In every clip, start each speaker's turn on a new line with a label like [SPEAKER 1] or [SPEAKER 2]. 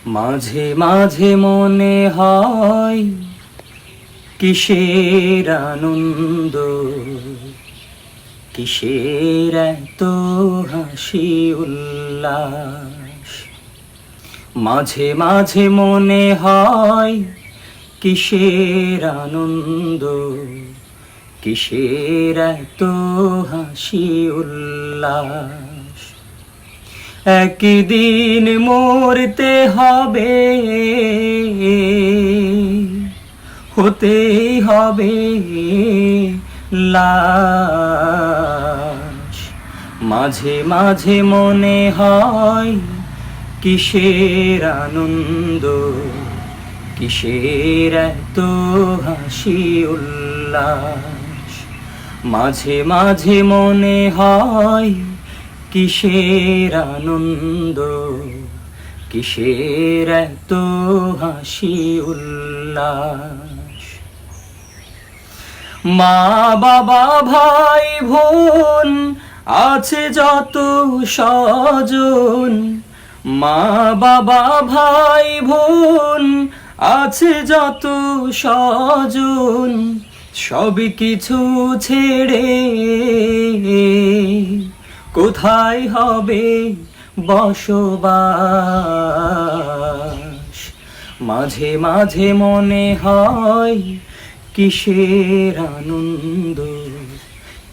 [SPEAKER 1] মাঝে মাঝে মনে হয় কিসের আনন্দ, কিসের এত হাসি উল্লাস। মাঝে মাঝে মনে হয় কিসের আনন্দ, কিসের এত হাসি উল্লাস। একদিন মরতে হবে, হতেই হবে লাশ। মাঝে মাঝে মনে হয় কিসের আনন্দ, কিসের এত হাসি উল্লাস। মাঝে মাঝে মনে হয় কিসের আনন্দ, কিসের এত হাসি উল্লাস। মা বাবা ভাই বোন আছে যত স্বজন, মা বাবা ভাই বোন আছে যত স্বজন, সব কিছু ছেড়ে কোথায় হবে বসবাস। মাঝে মাঝে মনে হয় কিসের আনন্দ,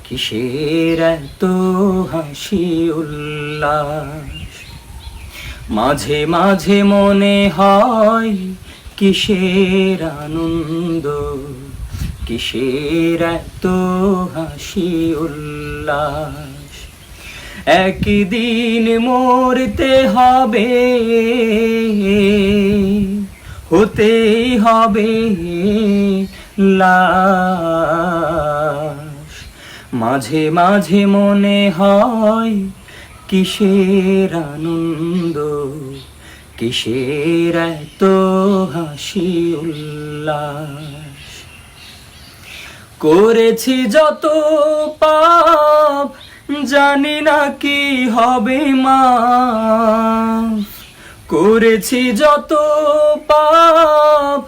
[SPEAKER 1] কিসের এত হাসি উল্লাস। মাঝে মাঝে মনে হয় কিসের আনন্দ, কিসের এত হাসি উল্লাস। একদিন মরতে হবে, হতেই হবে লাশ। মাঝে মাঝে মনে হয় কিসের আনন্দ, কিসের এত হাসি উল্লাস। করেছি যত পাপ জানি না কি হবে মাফ, করেছি যত পাপ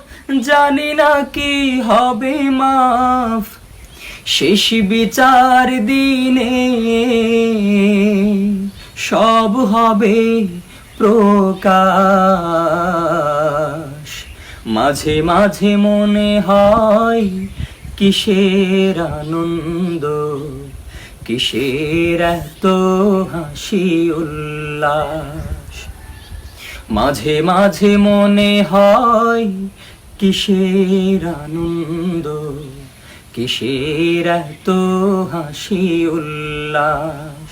[SPEAKER 1] জানি না কি হবে মাফ। শেষ বিচার দিনে সব হবে প্রকাশ। মাঝে মাঝে মনে হয় কিসের আনন্দ, কিসের এত হাসি উল্লাস। মাঝে মাঝে মনে হয় কিসের আনন্দ, কিসের এত হাসি উল্লাস।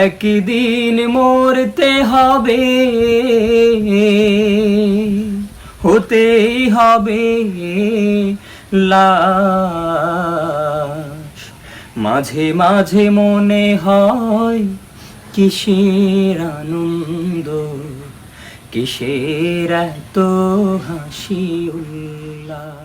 [SPEAKER 1] একদিন মরতে হবে, হতেই হবে লাশ। মাঝে মাঝে মনে হয় কিসের আনন্দ, কিসের এত হাসি উল্লাস।